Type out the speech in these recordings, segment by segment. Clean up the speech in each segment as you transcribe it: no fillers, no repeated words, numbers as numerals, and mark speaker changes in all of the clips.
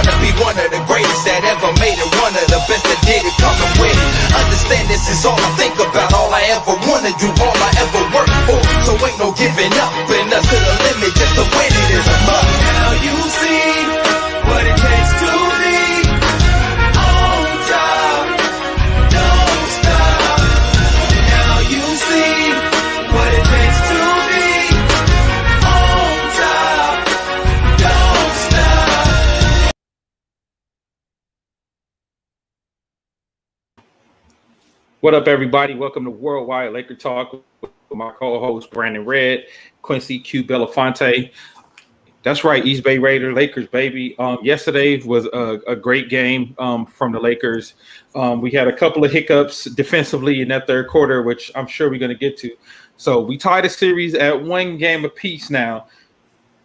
Speaker 1: wanna be one of the greatest that ever made it, one of the best that did it, coming with it. Understand this is all I think about, all I ever wanna do, all I ever work for. So ain't no giving up, and up to the limit, just to win it is a must. Now you see what it takes to be on top, don't stop. Now you see what it takes to be on top, don't stop.
Speaker 2: What up, everybody? Welcome to Worldwide Laker Talk with my co-host Brandon Red, Quincy Q Belafonte. That's right, East Bay Raider, Lakers, baby. Yesterday was a great game from the Lakers. We had a couple of hiccups defensively in that third quarter, which I'm sure we're going to get to. So we tied the series at 1 game apiece now.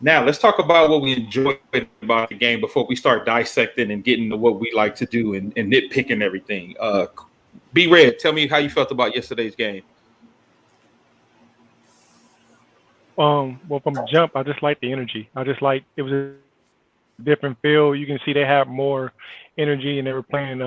Speaker 2: Now, let's talk about what we enjoyed about the game before we start dissecting and getting to what we like to do and nitpicking everything. B-Red, tell me how you felt about yesterday's game.
Speaker 3: Well, from the jump, I just liked the energy. I just liked it was a different feel. You can see they had more energy and they were playing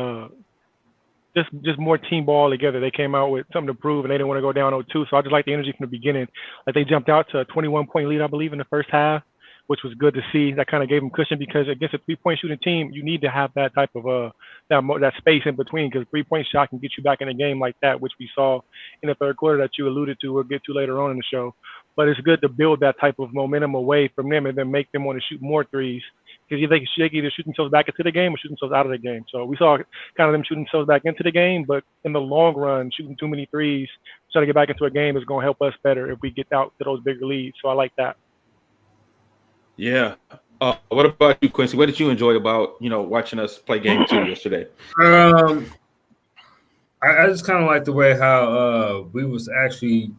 Speaker 3: just more team ball together. They came out with something to prove and they didn't want to go down 0-2. So I just liked the energy from the beginning. Like they jumped out to a 21-point lead, I believe, in the first half, which was good to see. That kind of gave them cushion because against a 3-point shooting team, you need to have that type of that space in between because 3-point shot can get you back in a game like that, which we saw in the third quarter that you alluded to. We'll get to later on in the show. But it's good to build that type of momentum away from them and then make them want to shoot more threes because they can either shoot themselves back into the game or shoot themselves out of the game. So we saw kind of them shooting themselves back into the game, but in the long run, shooting too many threes, trying to get back into a game is going to help us better if we get out to those bigger leads. So I like that.
Speaker 2: Yeah. What about you, Quincy? What did you enjoy about watching us play game 2 yesterday?
Speaker 4: I just kind of like the way how we was actually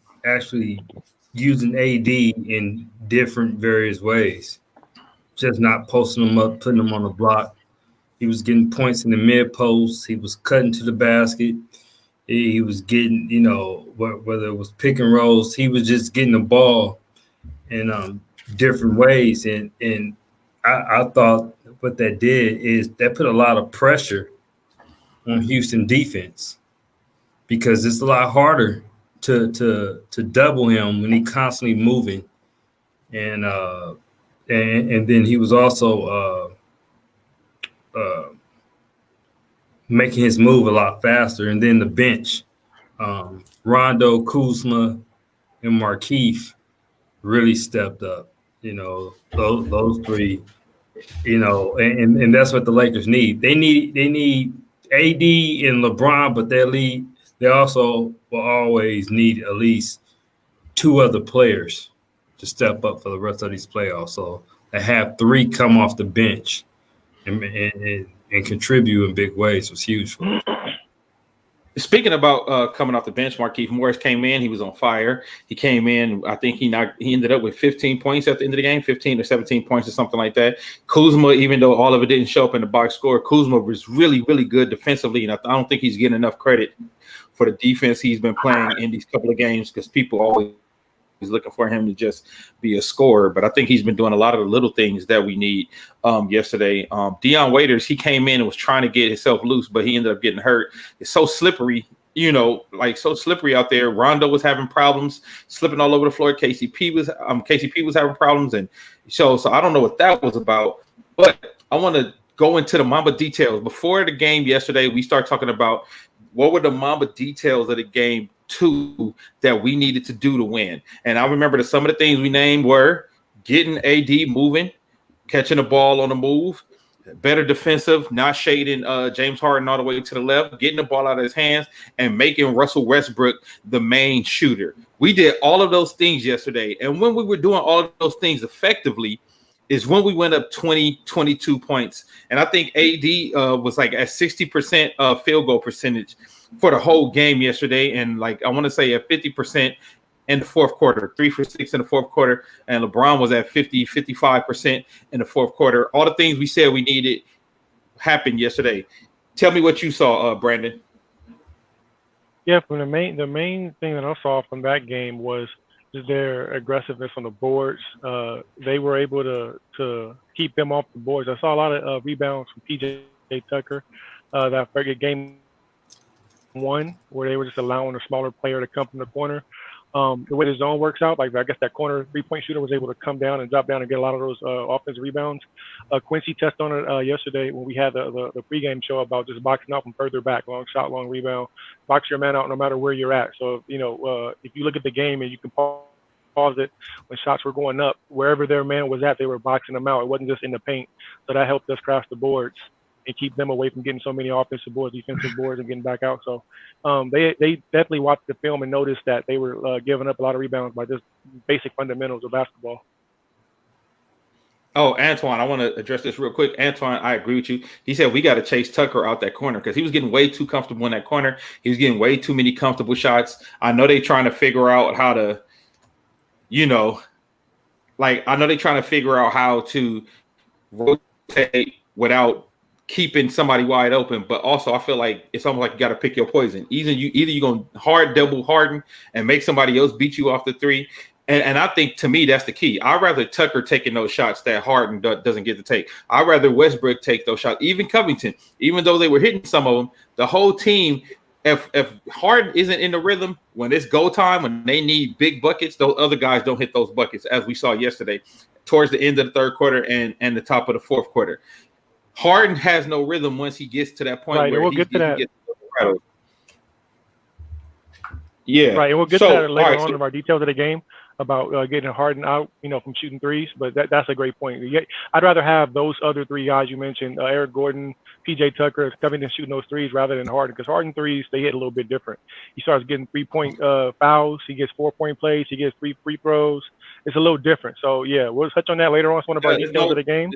Speaker 4: using AD in different various ways. Just not posting them up, putting them on the block. He was getting points in the mid post. He was cutting to the basket. He was getting, whether it was pick and rolls, he was just getting the ball in different ways. And I thought what that did is that put a lot of pressure on Houston defense because it's a lot harder to double him when he's constantly moving, and then he was also making his move a lot faster. And then the bench, Rondo, Kuzma, and Markieff really stepped up. Those three. And that's what the Lakers need. They need AD and LeBron, but they also will always need at least 2 other players to step up for the rest of these playoffs. So to have 3 come off the bench and contribute in big ways was huge for us.
Speaker 2: Speaking about coming off the bench, Markieff Morris came in. He was on fire. He came in. I think he ended up with 15 points at the end of the game, 15 or 17 points or something like that. Kuzma, even though all of it didn't show up in the box score, Kuzma was really, really good defensively, and I don't think he's getting enough credit for the defense he's been playing in these couple of games because people always looking for him to just be a scorer. But I think he's been doing a lot of the little things that we need. Yesterday, Dion Waiters, he came in and was trying to get himself loose, but he ended up getting hurt. It's so slippery, so slippery out there. Rondo was having problems, slipping all over the floor. KCP was having problems, and so I don't know what that was about. But I want to go into the Mamba details. Before the game yesterday, we start talking about what were the Mamba details of the game 2 that we needed to do to win. And I remember that some of the things we named were getting AD moving, catching the ball on the move, better defensive, not shading James Harden all the way to the left, getting the ball out of his hands, and making Russell Westbrook the main shooter. We did all of those things yesterday. And when we were doing all of those things effectively is when we went up 22 points. And I think AD was like at 60% field goal percentage for the whole game yesterday. And I want to say at 50% in the fourth quarter, 3 for 6 in the fourth quarter. And LeBron was at 55% in the fourth quarter. All the things we said we needed happened yesterday. Tell me what you saw, Brandon.
Speaker 3: Yeah, from the main thing that I saw from that game was their aggressiveness on the boards. They were able to keep them off the boards. I saw a lot of rebounds from PJ Tucker that game one, where they were just allowing a smaller player to come from the corner. The way the zone works out, like I guess that corner 3-point shooter was able to come down and drop down and get a lot of those offensive rebounds. Quincy tested on it yesterday when we had the pregame show about just boxing out from further back, long shot, long rebound, box your man out no matter where you're at. So, if you look at the game and you can pause it when shots were going up, wherever their man was at, they were boxing them out. It wasn't just in the paint. So that helped us crash the boards and keep them away from getting so many offensive boards, defensive boards, and getting back out. So they definitely watched the film and noticed that they were giving up a lot of rebounds by just basic fundamentals of basketball.
Speaker 2: Oh, Antoine, I want to address this real quick. Antoine, I agree with you. He said we got to chase Tucker out that corner because he was getting way too comfortable in that corner. He was getting way too many comfortable shots. I know they're trying to figure out how to, how to rotate without keeping somebody wide open, but also I feel like it's almost like you got to pick your poison. Either you're going to double harden and make somebody else beat you off the three. And I think to me, that's the key. I'd rather Tucker taking those shots that Harden doesn't get to take. I'd rather Westbrook take those shots, even Covington, even though they were hitting some of them, the whole team, if Harden isn't in the rhythm, when it's go time, when they need big buckets, those other guys don't hit those buckets, as we saw yesterday towards the end of the third quarter and the top of the fourth quarter. Harden has no rhythm once he gets to that point
Speaker 3: where
Speaker 2: we'll
Speaker 3: get to that.
Speaker 2: Yeah.
Speaker 3: Right, and we'll get to that later on in our details of the game about getting Harden out, from shooting threes. But that's a great point. I'd rather have those other three guys you mentioned, Eric Gordon, PJ Tucker, coming and shooting those threes rather than Harden, because Harden threes, they hit a little bit different. He starts getting 3-point fouls. He gets 4-point plays. He gets 3 free throws. It's a little different. So, yeah, we'll touch on that later on. It's one of our details of the game.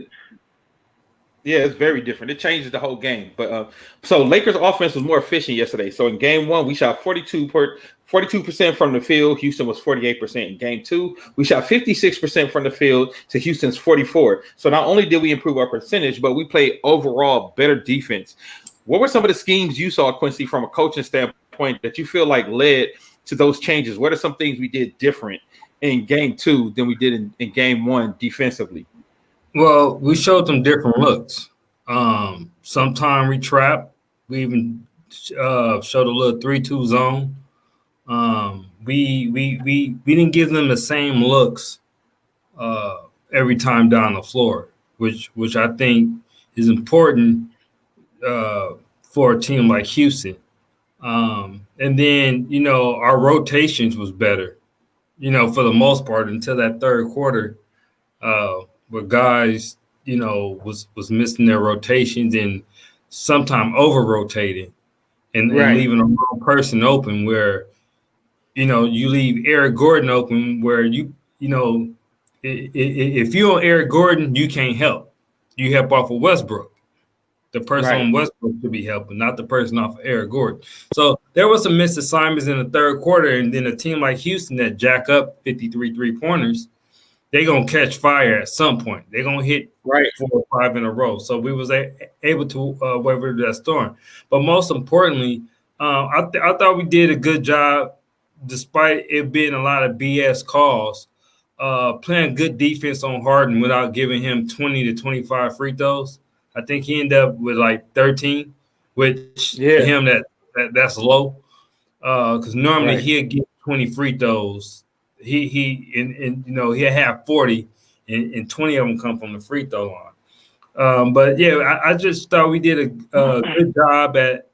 Speaker 2: Yeah, it's very different. It changes the whole game. But so Lakers offense was more efficient yesterday. So in game one, we shot 42% from the field. Houston was 48%. In game two, we shot 56% from the field to Houston's 44%. So not only did we improve our percentage, but we played overall better defense. What were some of the schemes you saw, Quincy, from a coaching standpoint that you feel like led to those changes? What are some things we did different in game two than we did in game one defensively?
Speaker 4: Well, we showed them different looks. Sometime we trap. We even showed a little 3-2 zone. We didn't give them the same looks every time down the floor, which I think is important for a team like Houston. And then our rotations was better, for the most part until that third quarter. Where guys, was missing their rotations and sometimes over-rotating and leaving a wrong person open where, you leave Eric Gordon open where if you're on Eric Gordon, you can't help. You help off of Westbrook. The person on Westbrook should be helping, not the person off of Eric Gordon. So there was some missed assignments in the third quarter, and then a team like Houston that jack up 53 three-pointers, they're going to catch fire at some point. They're going to hit 4 or 5 in a row. So we was able to weather that storm. But most importantly, I thought we did a good job, despite it being a lot of BS calls, playing good defense on Harden without giving him 20 to 25 free throws. I think he ended up with like 13, which to him that's low. Because normally he'll get 20 free throws. He'll have 40 and 20 of them come from the free throw line. But yeah, I just thought we did a good job at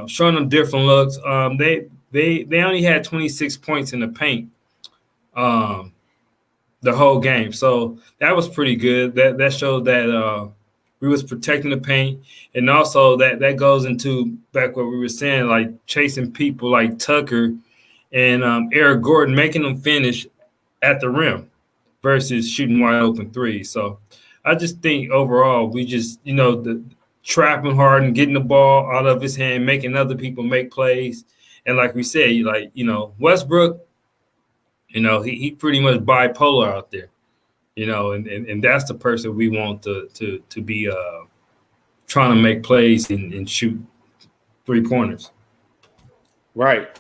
Speaker 4: showing them different looks. They only had 26 points in the paint the whole game, so that was pretty good. That showed that we was protecting the paint, and also that goes into back what we were saying, like chasing people like Tucker and Eric Gordon, making them finish at the rim versus shooting wide open threes. So I just think overall we just, the trapping Harden, getting the ball out of his hand, making other people make plays. And like we said, Westbrook, he pretty much bipolar out there, and that's the person we want to be trying to make plays and shoot 3-pointers.
Speaker 2: Right.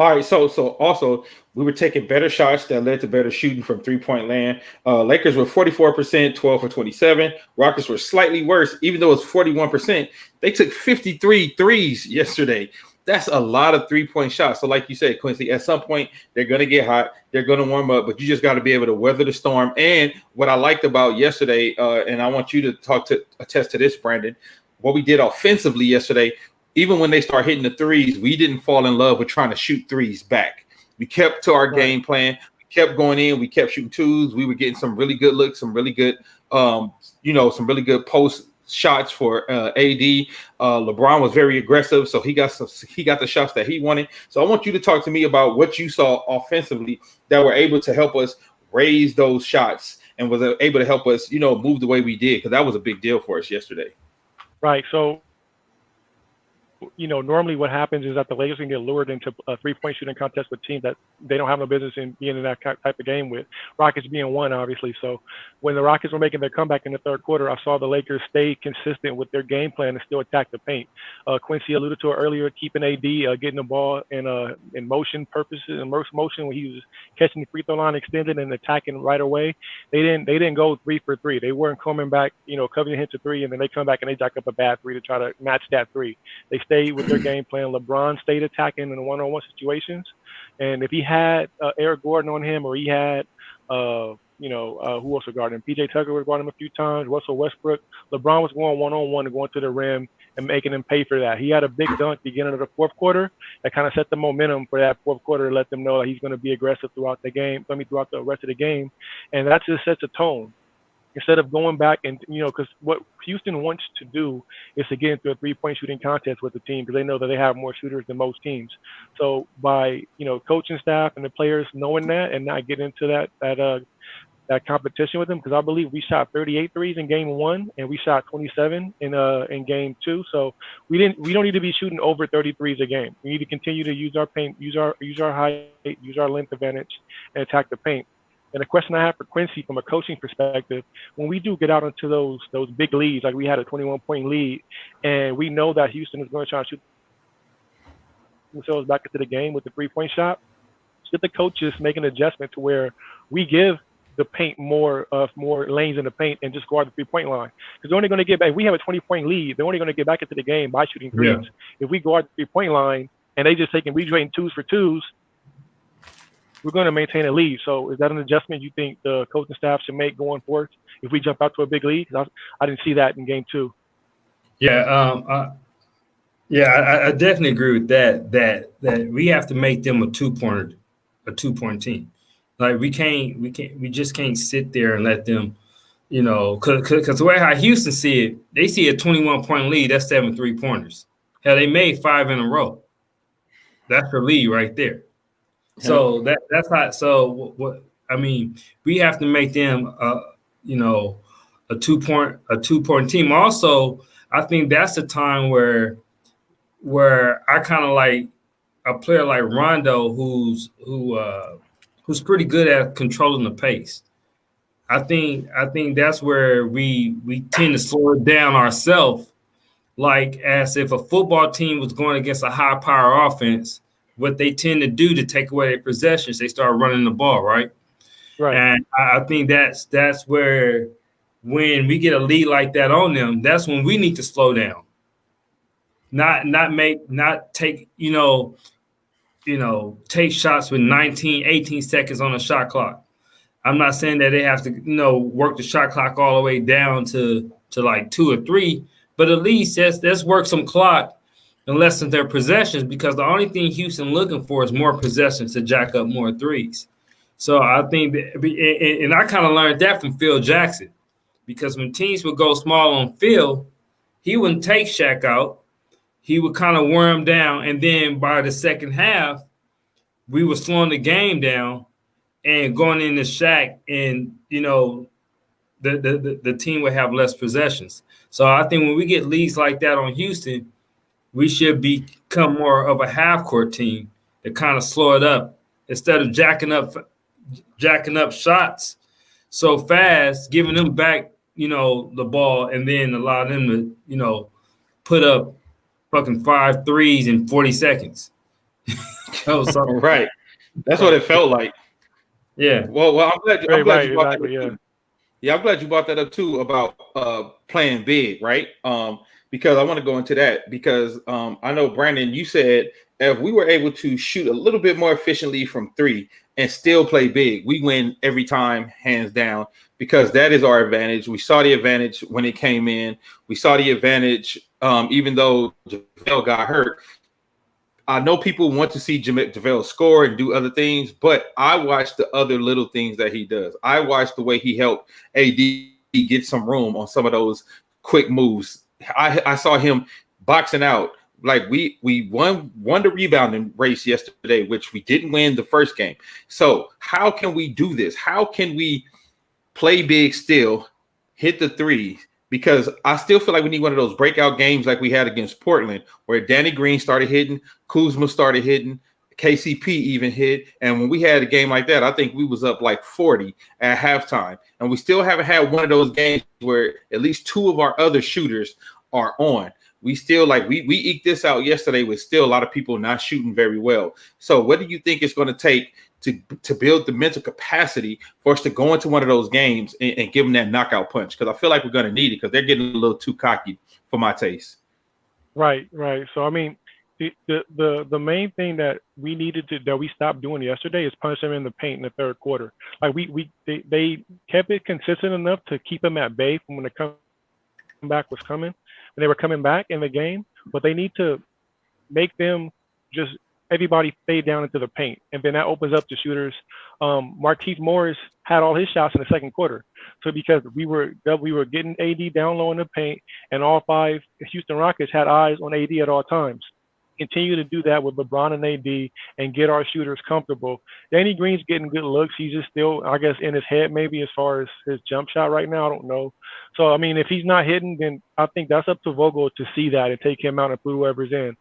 Speaker 2: All right, so also we were taking better shots that led to better shooting from 3-point land. Lakers were 44%, 12 for 27. Rockets were slightly worse, even though it's 41%. They took 53 threes yesterday. That's a lot of 3-point shots. So, like you said, Quincy, at some point they're gonna get hot, they're gonna warm up, but you just got to be able to weather the storm. And what I liked about yesterday, and I want you to attest to this, Brandon, what we did offensively yesterday. Even when they start hitting the threes, we didn't fall in love with trying to shoot threes back. We kept to our game plan. We kept going in. We kept shooting twos. We were getting some really good looks, some really good, some really good post shots for AD. LeBron was very aggressive, so he got the shots that he wanted. So I want you to talk to me about what you saw offensively that were able to help us raise those shots and was able to help us, move the way we did, because that was a big deal for us yesterday.
Speaker 3: Right. So, normally what happens is that the Lakers can get lured into a 3-point shooting contest with teams that they don't have no business in being in that type of game with. Rockets being one, obviously. So when the Rockets were making their comeback in the third quarter, I saw the Lakers stay consistent with their game plan and still attack the paint. Quincy alluded to it earlier, keeping AD, getting the ball in motion purposes, immersed motion when he was catching the free throw line extended and attacking right away. They didn't go 3 for 3. They weren't coming back, covering hits a 3, and then they come back and they jack up a bad 3 to try to match that 3. They stayed with their game plan. LeBron stayed attacking in one-on-one situations, and if he had Eric Gordon on him, or he had who else was guarding him? PJ Tucker was guarding him a few times. Russell Westbrook. LeBron was going one-on-one and going to the rim and making him pay for that. He had a big dunk beginning of the fourth quarter that kind of set the momentum for that fourth quarter to let them know that he's going to be aggressive throughout the game. Throughout the rest of the game, and that just sets a tone. Instead of going back and, because what Houston wants to do is to get into a 3-point shooting contest with the team, because they know that they have more shooters than most teams. So by, coaching staff and the players knowing that and not getting into that competition with them, because I believe we shot 38 threes in game 1 and we shot 27 in game 2. So we don't need to be shooting over 30 threes a game. We need to continue to use our paint, use our height, use our length advantage, and attack the paint. And the question I have for Quincy from a coaching perspective, when we do get out into those big leads, like we had a 21-point lead, and we know that Houston is going to try to shoot themselves back into the game with the 3-point shot, should the coaches make an adjustment to where we give the paint more lanes in the paint and just guard the 3-point line? Because they're only going to get back. If we have a 20-point lead, they're only going to get back into the game by shooting threes. Yeah. If we guard the 3-point line and they just taking retraining 2s for 2s, we're going to maintain a lead. So is that an adjustment you think the coaching staff should make going forward if we jump out to a big lead? I didn't see that in game 2.
Speaker 4: Yeah, I definitely agree with that. That we have to make them a 2-point team. Like we just can't sit there and let them, because the way how Houston see it, they see a 21-point lead. That's 7 3-pointers. Hell, they made 5 in a row. That's the lead right there. So that's not so. What I mean, we have to make them, a 2-point team. Also, I think that's the time where I kind of like a player like Rondo, who's pretty good at controlling the pace. I think that's where we tend to slow it down ourselves, like as if a football team was going against a high power offense. What they tend to do to take away their possessions, they start running the ball, right? Right. And I think that's where when we get a lead like that on them, that's when we need to slow down. Not take shots with 19, 18 seconds on the shot clock. I'm not saying that they have to, work the shot clock all the way down to like 2 or 3, but at least let's work some clock and lessen their possessions, because the only thing Houston looking for is more possessions to jack up more threes. So I think and I kind of learned that from Phil Jackson, because when teams would go small on Phil, he wouldn't take Shaq out. He would kind of wear him down, and then by the second half, we were slowing the game down and going into Shaq, and the team would have less possessions. So I think when we get leads like that on Houston, we should become more of a half-court team to kind of slow it up instead of jacking up shots so fast, giving them back, the ball, and then allow them to, put up fucking 5 threes in 40 seconds.
Speaker 2: Right. That's what it felt like.
Speaker 4: Yeah.
Speaker 2: Well, I'm glad you brought
Speaker 3: exactly,
Speaker 2: that up too. Yeah, I'm glad you brought that up too about playing big, right? Because I want to go into that because I know Brandon, you said if we were able to shoot a little bit more efficiently from three and still play big, we win every time, hands down, because that is our advantage. We saw the advantage when it came in. We saw the advantage even though JaVale got hurt. I know people want to see JaVale score and do other things, but I watch the other little things that he does. I watch the way he helped AD get some room on some of those quick moves. I saw him boxing out. Like we won the rebounding race yesterday, which we didn't win the first game. So how can we do this? How can we play big still, hit the three? Because I still feel like we need one of those breakout games like we had against Portland, where Danny Green started hitting, Kuzma started hitting, KCP even hit. And when we had a game like that, I think we was up like 40 at halftime. And we still haven't had one of those games where at least two of our other shooters are on. We still we eked this out yesterday with still a lot of people not shooting very well. So what do you think it's going to take to build the mental capacity for us to go into one of those games and give them that knockout punch? Because I feel like we're going to need it because they're getting a little too cocky for my taste.
Speaker 3: Right. So I mean, the main thing that we needed that we stopped doing yesterday is punish them in the paint in the third quarter. Like they kept it consistent enough to keep them at bay from when the comeback was coming, when they were coming back in the game, but they need to make them just everybody fade down into the paint, and then that opens up the shooters. Markieff Morris had all his shots in the second quarter, so because we were getting AD down low in the paint, and all five Houston Rockets had eyes on AD at all times. Continue to do that with LeBron and AD and get our shooters comfortable. Danny Green's getting good looks. He's just still, I guess, in his head maybe as far as his jump shot right now. I don't know. So, I mean, if he's not hitting, then I think that's up to Vogel to see that and take him out and put whoever's in.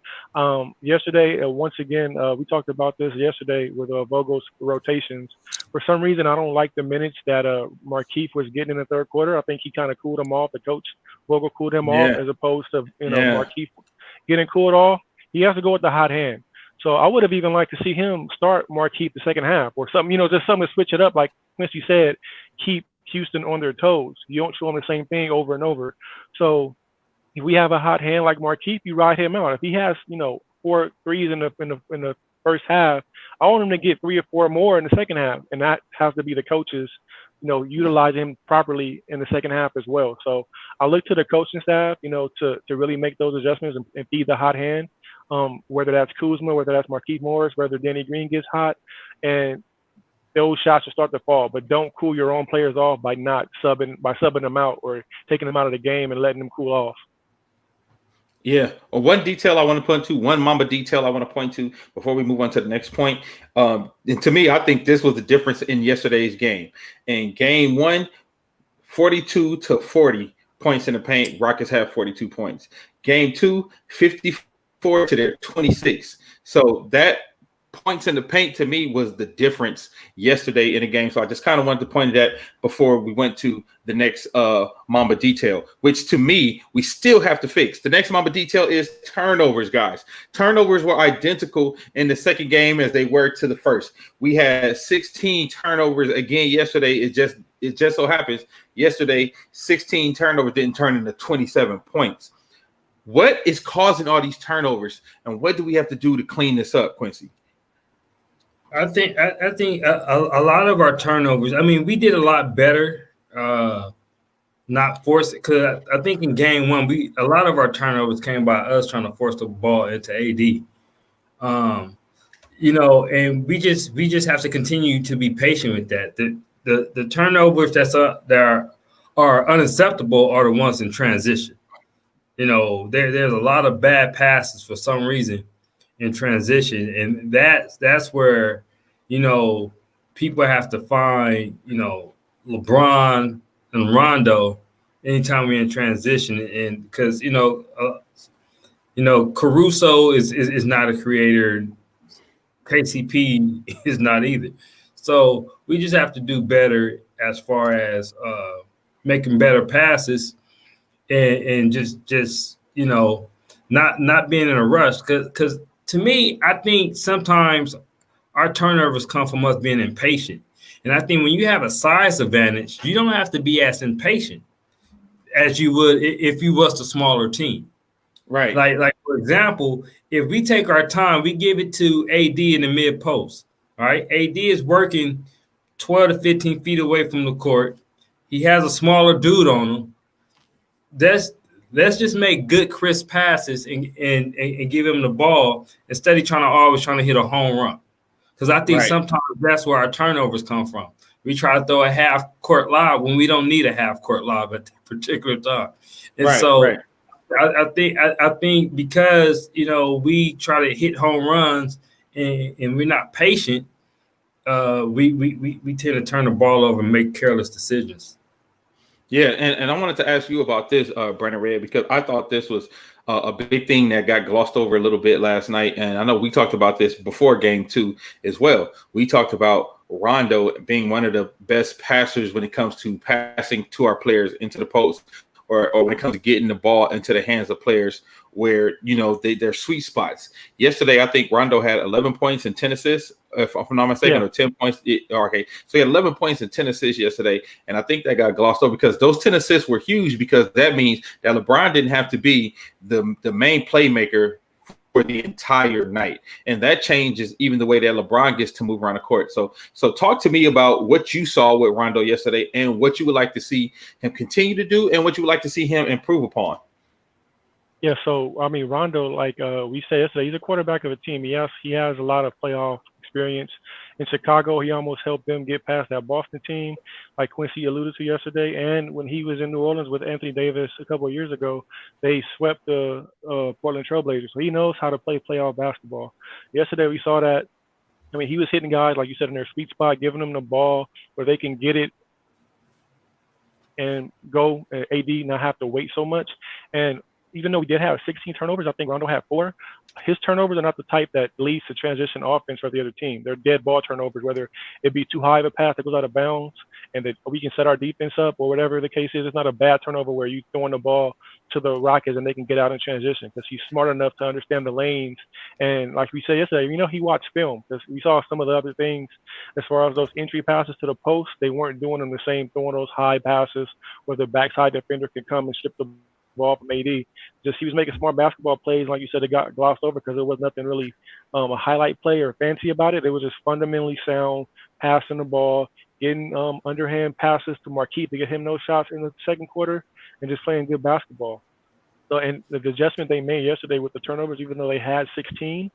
Speaker 3: Yesterday, once again, we talked about this yesterday with Vogel's rotations. For some reason, I don't like the minutes that Markieff was getting in the third quarter. I think he kind of cooled him off. The coach, Vogel, cooled him off as opposed to, Markieff getting cooled off. He has to go with the hot hand. So I would have even liked to see him start Markieff the second half or something, just something to switch it up. Like Quincy said, keep Houston on their toes. You don't show them the same thing over and over. So if we have a hot hand like Markieff, you ride him out. If he has, 4 threes in the first half, I want him to get 3 or 4 more in the second half. And that has to be the coaches, utilize him properly in the second half as well. So I look to the coaching staff, to really make those adjustments and feed the hot hand. Whether that's Kuzma, whether that's Markieff Morris, whether Danny Green gets hot, and those shots will start to fall. But don't cool your own players off by subbing them out or taking them out of the game and letting them cool off.
Speaker 2: Yeah. Well, one detail I want to point to, one Mamba detail I want to point to before we move on to the next point. And to me, I think this was the difference in yesterday's game. In game 1, 42 to 40 points in the paint. Rockets have 42 points. Game 2, 54 to their 26. So that points in the paint to me was the difference yesterday in the game. So I just kind of wanted to point that before we went to the next Mamba detail, which to me, we still have to fix. The next Mamba detail is turnovers, guys. Turnovers were identical in the second game as they were to the first. We had 16 turnovers again yesterday. It just so happens yesterday, 16 turnovers didn't turn into 27 points. What is causing all these turnovers, and what do we have to do to clean this up, Quincy?
Speaker 4: I think a lot of our turnovers. I mean, we did a lot better, not force it. Because I think in game 1, a lot of our turnovers came by us trying to force the ball into AD. And we just have to continue to be patient with that. The turnovers that are unacceptable are the ones in transition. There's a lot of bad passes for some reason in transition, and that's where people have to find LeBron and Rondo anytime we're in transition, and because Caruso is not a creator, KCP is not either. So we just have to do better as far as making better passes. And just not being in a rush, because to me, I think sometimes our turnovers come from us being impatient. And I think when you have a size advantage, you don't have to be as impatient as you would if you was the smaller team.
Speaker 2: Right.
Speaker 4: Like for example, if we take our time, we give it to AD in the mid post. All right. AD is working 12 to 15 feet away from the court. He has a smaller dude on him. Let's just make good crisp passes and give him the ball instead of always trying to hit a home run. Because I think sometimes that's where our turnovers come from. We try to throw a half court lob when we don't need a half court lob at that particular time. And I think because we try to hit home runs and we're not patient, we tend to turn the ball over and make careless decisions.
Speaker 2: Yeah, and I wanted to ask you about this, Brandon Red, because I thought this was a big thing that got glossed over a little bit last night. And I know we talked about this before game 2 as well. We talked about Rondo being one of the best passers when it comes to passing to our players into the post, or when it comes to getting the ball into the hands of players where, they're sweet spots. Yesterday, I think Rondo had 11 points and 10 assists, if I'm not mistaken, or 10 points. Okay, so he had 11 points and 10 assists yesterday, and I think that got glossed over because those 10 assists were huge because that means that LeBron didn't have to be the main playmaker for the entire night, and that changes even the way that LeBron gets to move around the court. So talk to me about what you saw with Rondo yesterday and what you would like to see him continue to do and what you would like to see him improve upon.
Speaker 3: Yeah, so I mean, Rondo, like we said yesterday, he's a quarterback of a team. Yes, he has a lot of playoff experience. In Chicago, he almost helped them get past that Boston team, like Quincy alluded to yesterday. And when he was in New Orleans with Anthony Davis a couple of years ago, they swept the Portland Trailblazers. So he knows how to play playoff basketball. Yesterday, we saw that. I mean, he was hitting guys, like you said, in their sweet spot, giving them the ball where they can get it and go, AD not have to wait so much. And even though we did have 16 turnovers, I think Rondo had 4. His turnovers are not the type that leads to transition offense for the other team. They're dead ball turnovers, whether it be too high of a pass that goes out of bounds and that we can set our defense up or whatever the case is. It's not a bad turnover where you throwing the ball to the Rockets and they can get out in transition because he's smart enough to understand the lanes. And like we said yesterday, he watched film because we saw some of the other things as far as those entry passes to the post. They weren't doing them the same, throwing those high passes where the backside defender can come and strip the ball from AD. Just he was making smart basketball plays. Like you said, it got glossed over because there was nothing really a highlight play or fancy about it. It was just fundamentally sound, passing the ball, getting underhand passes to Marquise to get him those shots in the second quarter, and just playing good basketball. So, and the adjustment they made yesterday with the turnovers, even though they had 16,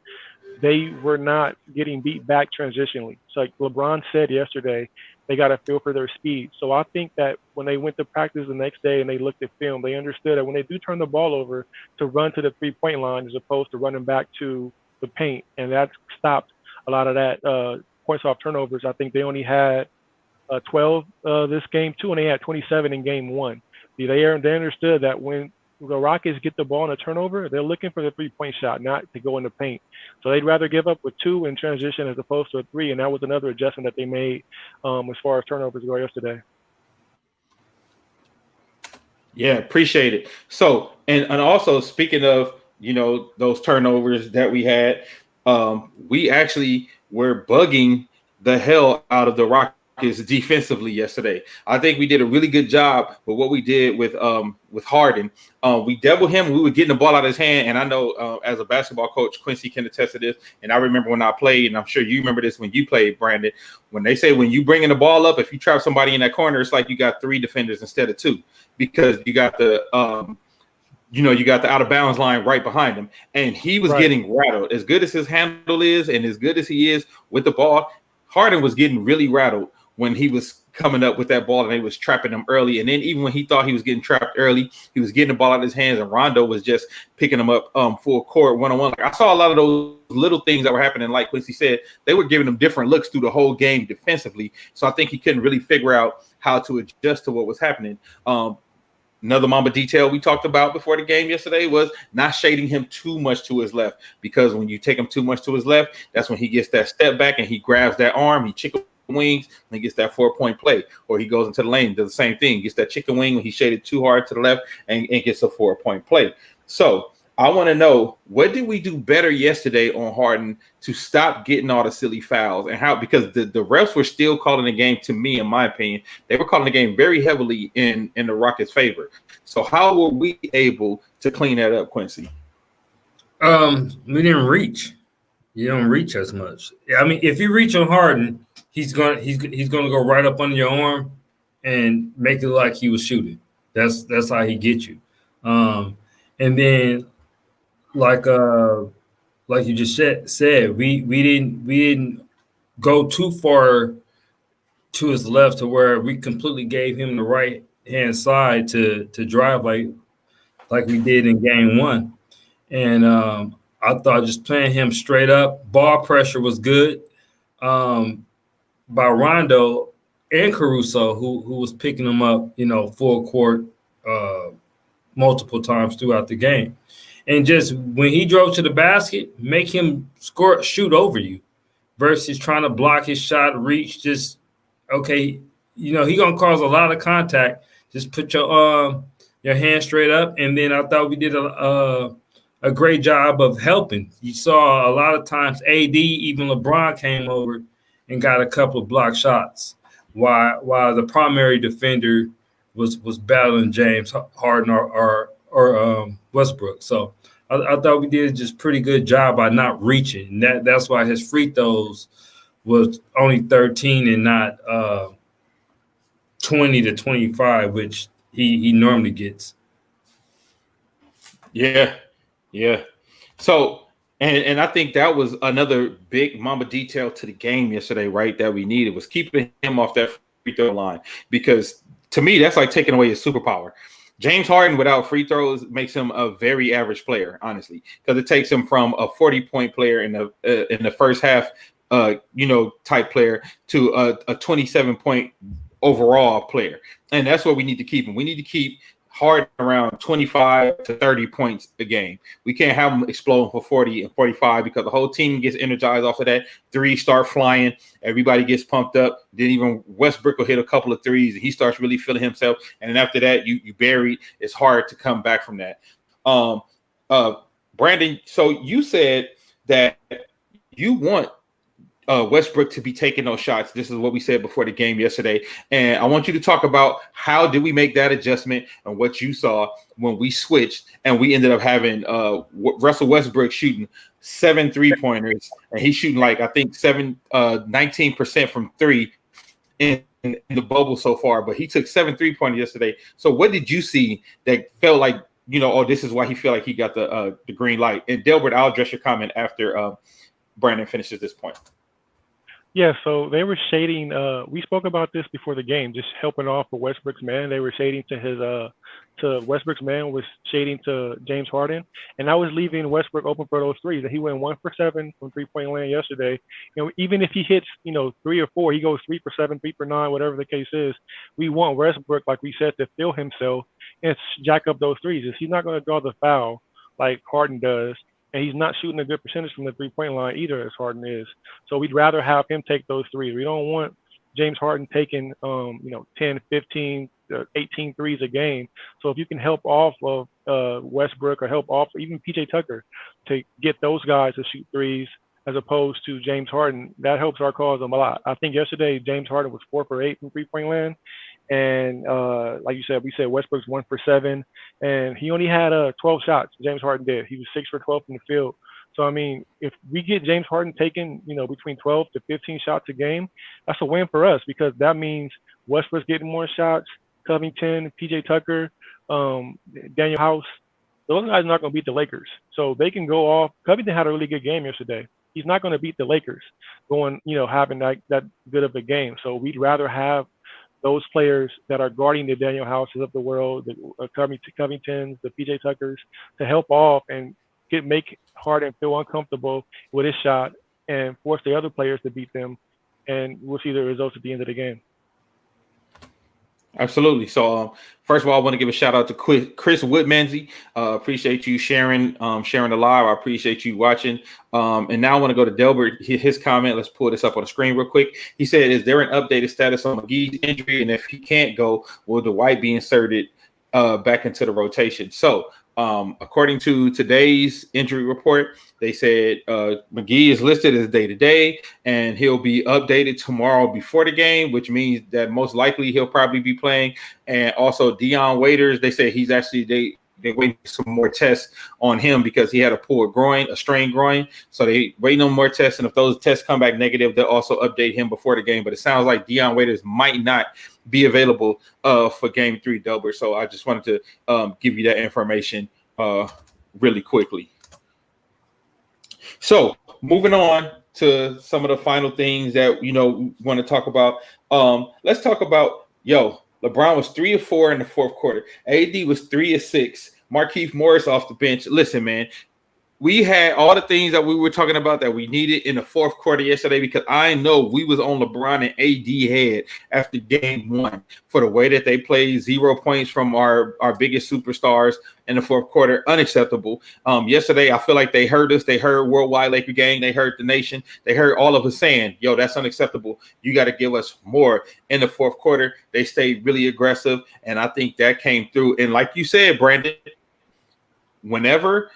Speaker 3: they were not getting beat back transitionally. So like LeBron said yesterday, they got a feel for their speed. So I think that when they went to practice the next day and they looked at film, they understood that when they do turn the ball over to run to the three-point line as opposed to running back to the paint. And that stopped a lot of that points off turnovers. I think they only had 12 this game too, and they had 27 in game 1. They understood that when the Rockets get the ball in a turnover, they're looking for the three-point shot, not to go in the paint. So they'd rather give up with 2 in transition as opposed to a 3, and that was another adjustment that they made as far as turnovers go yesterday.
Speaker 2: Yeah, appreciate it. So, and also speaking of, those turnovers that we had, we actually were bugging the hell out of the Rockets defensively yesterday. I think we did a really good job with what we did with Harden. We doubled him. We were getting the ball out of his hand. And I know as a basketball coach, Quincy can attest to this. And I remember when I played, and I'm sure you remember this when you played, Brandon, when they say when you bringing the ball up, if you trap somebody in that corner, it's like you got 3 defenders instead of 2 because you got the you got the out of bounds line right behind him. And he was getting rattled. As good as his handle is and as good as he is with the ball, Harden was getting really rattled when he was coming up with that ball and they was trapping him early. And then even when he thought he was getting trapped early, he was getting the ball out of his hands and Rondo was just picking him up full court one-on-one. Like, I saw a lot of those little things that were happening. Like Quincy said, they were giving him different looks through the whole game defensively. So I think he couldn't really figure out how to adjust to what was happening. Another Mamba detail we talked about before the game yesterday was not shading him too much to his left, because when you take him too much to his left, that's when he gets that step back and he grabs that arm, he chicken wings, and he gets that 4-point play. Or he goes into the lane, does the same thing, gets that chicken wing when he shaded too hard to the left and gets a 4-point play. So I want to know, what did we do better yesterday on Harden to stop getting all the silly fouls, and how, because the refs were still calling the game, to me, in my opinion, they were calling the game very heavily in the Rockets' favor. So how were we able to clean that up, Quincy?
Speaker 4: We didn't reach. You don't reach as much. I mean, if you reach on Harden, he's gonna go right up under your arm and make it like he was shooting. That's how he gets you. And then like you just said, we didn't go too far to his left to where we completely gave him the right hand side to drive like we did in game one. And I thought just playing him straight up, ball pressure was good by Rondo and Caruso, who was picking him up, full court multiple times throughout the game. And just when he drove to the basket, make him shoot over you versus trying to block his shot, reach. Just okay, he gonna cause a lot of contact. Just put your hand straight up, and then I thought we did a great job of helping. You saw a lot of times AD, even LeBron came over and got a couple of block shots, while the primary defender was battling James Harden or Westbrook. So I thought we did just pretty good job by not reaching. That's why his free throws was only 13 and not 20 to 25, which he normally gets.
Speaker 2: Yeah. So, and I think that was another big mama detail to the game yesterday, right? That we needed, was keeping him off that free throw line, because to me, that's like taking away his superpower. James Harden without free throws makes him a very average player, honestly, because it takes him from a 40-point player in the first half, type player to a 27-point overall player. And that's what we need to keep him. We need to keep Harden around 25 to 30 points a game. We can't have him exploding for 40 and 45, because the whole team gets energized off of that. Threes start flying. Everybody gets pumped up. Then even Westbrook will hit a couple of threes, and he starts really feeling himself. And then after that, you buried. It's hard to come back from that. Brandon, so you said that you want Westbrook to be taking those shots. This is what we said before the game yesterday. And I want you to talk about how did we make that adjustment and what you saw when we switched and we ended up having Russell Westbrook shooting 7 3-pointers, and he's shooting like, I think 19% from three in the bubble so far, but he took 7 3-pointers yesterday. So what did you see that felt like, this is why he felt like he got the green light? And Delbert, I'll address your comment after Brandon finishes this point.
Speaker 3: Yeah, so they were shading. We spoke about this before the game, just helping off for Westbrook's man. They were shading to Westbrook's man was shading to James Harden, and I was leaving Westbrook open for those threes. And he went 1 for 7 from 3-point land yesterday. Even if he hits 3 or 4, he goes 3 for 7, 3 for 9, whatever the case is. We want Westbrook, like we said, to feel himself and jack up those threes. He's not going to draw the foul like Harden does. And he's not shooting a good percentage from the 3-point line either, as Harden is. So we'd rather have him take those threes. We don't want James Harden taking, 10, 15, 18 threes a game. So if you can help off of Westbrook or help off even PJ Tucker to get those guys to shoot threes as opposed to James Harden, that helps our cause a lot. I think yesterday James Harden was 4 for 8 from 3-point land. And like you said, we said Westbrook's 1 for 7, and he only had 12 shots. James Harden did. He was 6 for 12 from the field. So I mean, if we get James Harden taking, between 12 to 15 shots a game, that's a win for us, because that means Westbrook's getting more shots. Covington, PJ Tucker, Daniel House, those guys are not going to beat the Lakers. So they can go off. Covington had a really good game yesterday. He's not going to beat the Lakers going, having that good of a game. So we'd rather have those players that are guarding the Daniel Houses of the world, the Covingtons, the PJ Tuckers, to help off and make Harden feel uncomfortable with his shot and force the other players to beat them. And we'll see the results at the end of the game.
Speaker 2: Absolutely. So first of all, I want to give a shout out to Chris Woodmansey. Appreciate you sharing the live. I appreciate you watching. And now I want to go to Delbert, his comment. Let's pull this up on the screen real quick. He said, is there an updated status on McGee's injury? And if he can't go, will Dwight be inserted back into the rotation. So according to today's injury report, they said McGee is listed as day-to-day, and he'll be updated tomorrow before the game, which means that most likely he'll probably be playing. And also Dion Waiters, they say he's actually they waiting some more tests on him because he had a pulled groin, a strained groin. So they waiting on more tests, and if those tests come back negative, they'll also update him before the game. But it sounds like Dion Waiters might not be available for Game 3, Delbert. So I just wanted to give you that information really quickly. So moving on to some of the final things that we want to talk about. Let's talk about LeBron was 3 of 4 in the fourth quarter. AD was 3 of 6. Markieff Morris off the bench. Listen, man, we had all the things that we were talking about that we needed in the fourth quarter yesterday, because I know we was on LeBron and AD head after game 1 for the way that they played. 0 points from our biggest superstars in the fourth quarter. Unacceptable. Yesterday, I feel like they heard us. They heard Worldwide Laker Gang. They heard the nation. They heard all of us saying, yo, that's unacceptable. You got to give us more in the fourth quarter. They stayed really aggressive, and I think that came through. And like you said, Brandon, whenever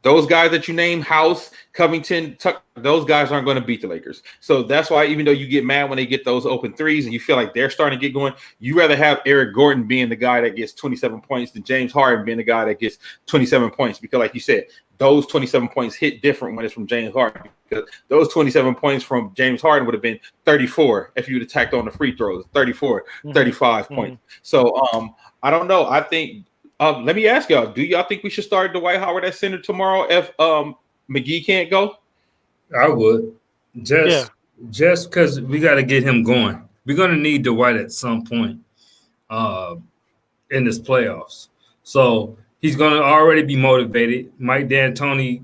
Speaker 2: those guys that you name, House, Covington, Tuck, those guys aren't going to beat the Lakers. So that's why, even though you get mad when they get those open threes and you feel like they're starting to get going, you rather have Eric Gordon being the guy that gets 27 points than James Harden being the guy that gets 27 points. Because like you said, those 27 points hit different when it's from James Harden, because those 27 points from James Harden would have been 34 if you'd attacked on the free throws, 35 points. So I don't know. I think let me ask y'all, do y'all think we should start Dwight Howard at center tomorrow if McGee can't go?
Speaker 4: I would. Just because we got to get him going. We're going to need Dwight at some point in this playoffs. So he's going to already be motivated. Mike D'Antoni,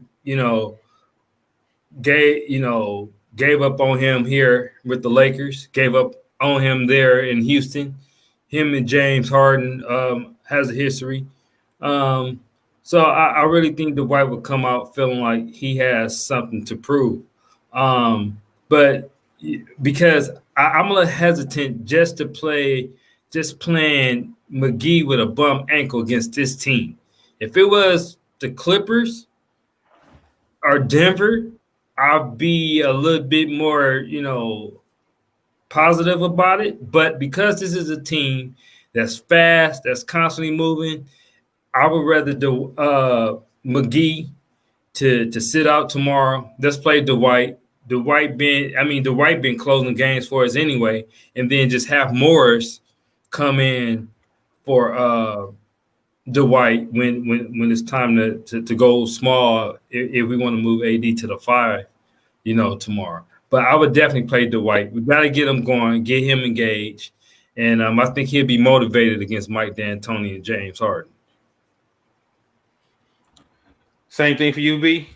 Speaker 4: gave up on him here with the Lakers, gave up on him there in Houston. Him and James Harden has a history. So I really think Dwight would come out feeling like he has something to prove. But because I'm a little hesitant playing McGee with a bum ankle against this team. If it was the Clippers or Denver, I'll be a little bit more, positive about it. But because this is a team that's fast, that's constantly moving, I would rather do McGee to sit out tomorrow. Let's play Dwight. Dwight been closing games for us anyway, and then just have Morris come in for Dwight when it's time to go small if we want to move AD to the 5, tomorrow. But I would definitely play Dwight. We got to get him going, get him engaged, and I think he'll be motivated against Mike D'Antoni and James Harden.
Speaker 2: Same thing for you, B?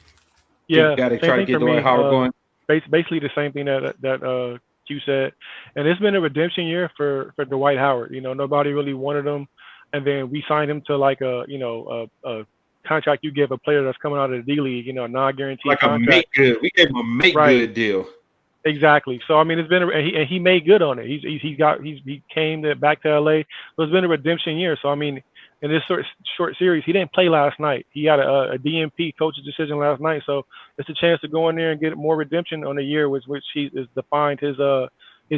Speaker 3: Yeah,
Speaker 2: got to try to get Dwight Howard going.
Speaker 3: Basically the same thing that Q said, and it's been a redemption year for Dwight Howard. Nobody really wanted him, and then we signed him to like a contract you give a player that's coming out of the D League, non-guaranteed
Speaker 2: like
Speaker 3: contract.
Speaker 2: A make good. We gave him a make good deal.
Speaker 3: Exactly. So I mean, it's been and he made good on it. He came back to LA. So it's been a redemption year. So I mean, in this short series, he didn't play last night. He had a DNP coach's decision last night. So it's a chance to go in there and get more redemption on the year, which he has defined his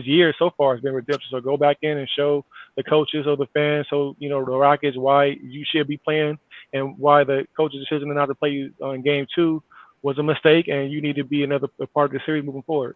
Speaker 3: year so far has been redemption. So go back in and show the coaches or the fans, so the Rockets, why you should be playing and why the coach's decision not to play you in Game 2 was a mistake, and you need to be a part of the series moving forward.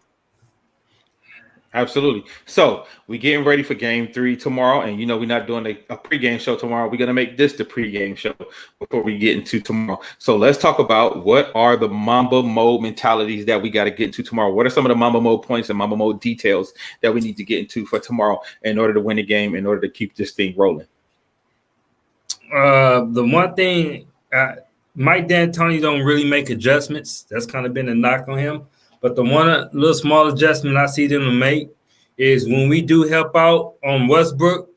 Speaker 2: Absolutely. So we're getting ready for Game 3 tomorrow, and we're not doing a pregame show tomorrow. We're going to make this the pregame show before we get into tomorrow. So let's talk about what are the Mamba mode mentalities that we got to get into tomorrow. What are some of the Mamba mode points and Mamba mode details that we need to get into for tomorrow in order to win the game, in order to keep this thing rolling?
Speaker 4: The one thing, Mike D'Antoni don't really make adjustments. That's kind of been a knock on him. But the one little small adjustment I see them to make is when we do help out on Westbrook,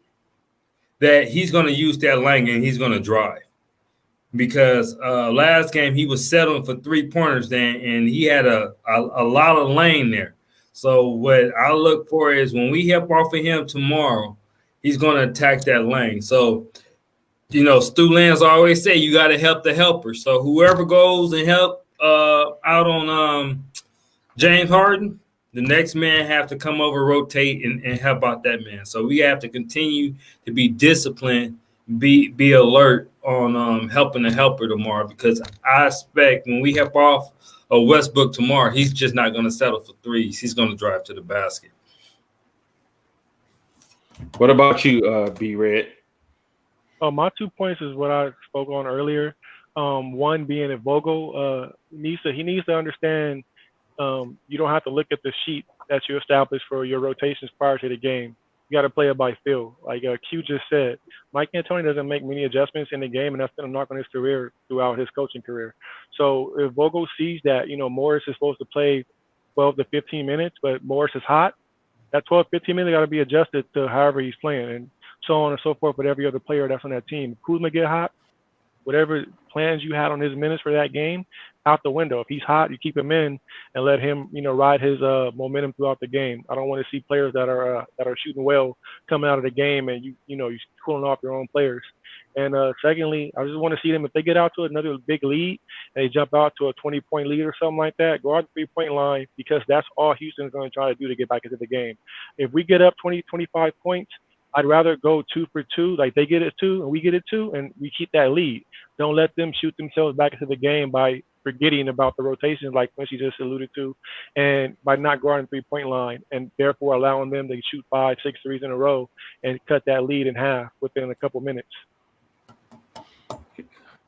Speaker 4: that he's going to use that lane and he's going to drive. Because last game he was settling for 3-pointers then, and he had a lot of lane there. So what I look for is when we help off of him tomorrow, he's going to attack that lane. So, Stu Lance always say you got to help the helper. So whoever goes and help out on James Harden, the next man have to come over, rotate, and help out that man. So we have to continue to be disciplined, be alert on helping the helper tomorrow, because I expect when we help off a Westbrook tomorrow, he's just not going to settle for threes. He's going to drive to the basket.
Speaker 2: What about you, B-Red?
Speaker 3: My 2 points is what I spoke on earlier. One being that Vogel he needs to understand you don't have to look at the sheet that you established for your rotations prior to the game. You got to play it by feel. Like Q just said, Mike D'Antoni doesn't make many adjustments in the game, and that's been a knock on his career throughout his coaching career. So if Vogel sees that, Morris is supposed to play 12 to 15 minutes, but Morris is hot, that 12, 15 minutes got to be adjusted to however he's playing, and so on and so forth with every other player that's on that team. If Kuzma get hot, whatever plans you had on his minutes for that game, out the window. If he's hot, you keep him in and let him, ride his momentum throughout the game. I don't want to see players that are shooting well coming out of the game and you're cooling off your own players. And secondly, I just want to see them, if they get out to another big lead and they jump out to a 20-point lead or something like that, go out the 3-point line, because that's all Houston's going to try to do to get back into the game. If we get up 20, 25 points, I'd rather go 2 for 2, like they get it 2 and we get it 2, and we keep that lead. Don't let them shoot themselves back into the game by forgetting about the rotations, like Quincy just alluded to, and by not guarding 3-point line, and therefore allowing them to shoot 5, 6 threes in a row and cut that lead in half within a couple minutes.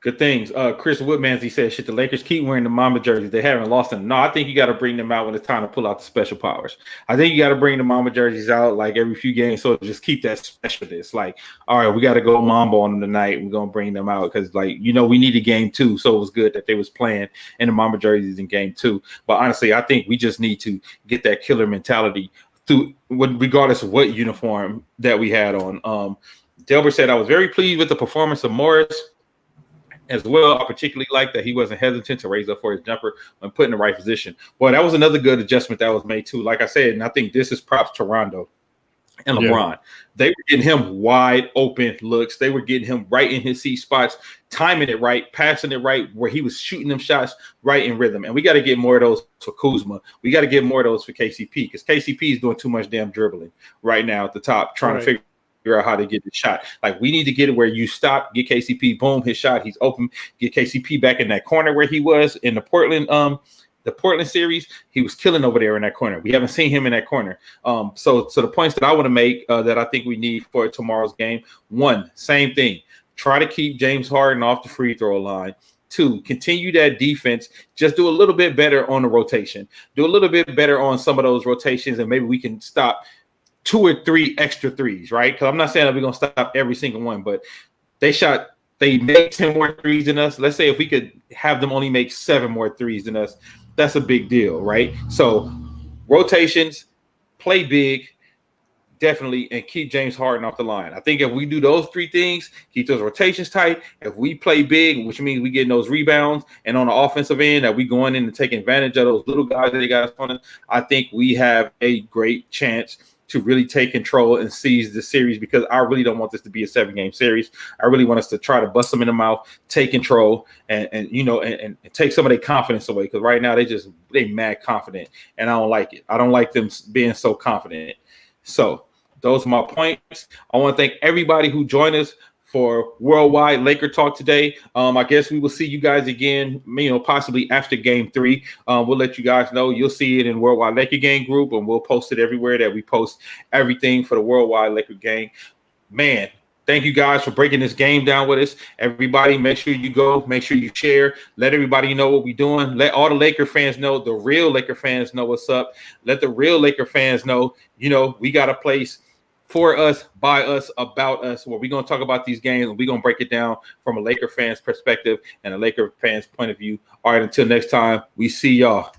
Speaker 2: Good things. Chris Woodmansey said, should the Lakers keep wearing the Mamba jerseys? They haven't lost them. No, I think you got to bring them out when it's time to pull out the special powers. I think you got to bring the Mamba jerseys out like every few games, so just keep that specialness. Like, all right, we got to go Mamba on them tonight. We're going to bring them out because, we need a game 2, so it was good that they was playing in the Mamba jerseys in game 2. But honestly, I think we just need to get that killer mentality regardless of what uniform that we had on. Delbert said, I was very pleased with the performance of Morris as well. I particularly like that he wasn't hesitant to raise up for his jumper when put in the right position. Well, that was another good adjustment that was made too. Like I said, and I think this is props to Rondo and LeBron. Yeah. They were getting him wide open looks. They were getting him right in his seat spots, timing it right, passing it right, where he was shooting them shots right in rhythm. And we got to get more of those for Kuzma. We got to get more of those for KCP, because KCP is doing too much damn dribbling right now at the top, trying to figure out how to get the shot. Like, we need to get it where you stop, get KCP, boom, his shot, he's open, get KCP back in that corner where he was in the Portland series. He was killing over there in that corner. We haven't seen him in that corner. So the points that I want to make that I think we need for tomorrow's game: 1, same thing. Try to keep James Harden off the free throw line. 2, continue that defense. Just do a little bit better on the rotation. Do a little bit better on some of those rotations, and maybe we can stop 2 or 3 extra threes, right? Because I'm not saying that we're going to stop every single one, but they made 10 more threes than us. Let's say if we could have them only make 7 more threes than us, that's a big deal, right? So rotations, play big, definitely, and keep James Harden off the line. I think if we do those 3 things, keep those rotations tight, if we play big, which means we getting those rebounds, and on the offensive end, that we going in and taking advantage of those little guys that they got on us, I think we have a great chance to really take control and seize the series, because I really don't want this to be a 7-game series. I really want us to try to bust them in the mouth, take control, and take some of their confidence away, because right now they mad confident, and I don't like it. I don't like them being so confident. So those are my points. I want to thank everybody who joined us for Worldwide Laker Talk today. I guess we will see you guys again, possibly after game 3. We'll let you guys know. You'll see it in Worldwide Laker Gang group, and we'll post it everywhere that we post everything for the Worldwide Laker Gang. Man, thank you guys for breaking this game down with us. Everybody, make sure you go, make sure you share, let everybody know what we're doing. Let all the Laker fans know, the real Laker fans know what's up. Let the real Laker fans know, we got a place for us, by us, about us, where we're going to talk about these games, and we're going to break it down from a Laker fan's perspective and a Laker fan's point of view. All right, until next time, we see y'all.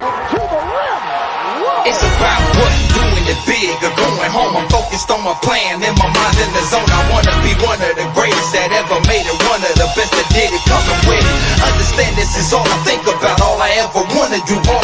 Speaker 1: It's about what? Doing it big or going home. I'm focused on my plan. In my mind in the zone. I want to be one of the greatest that ever made it. One of the best that did it. Coming with it. Understand this is all I think about. All I ever want to do. All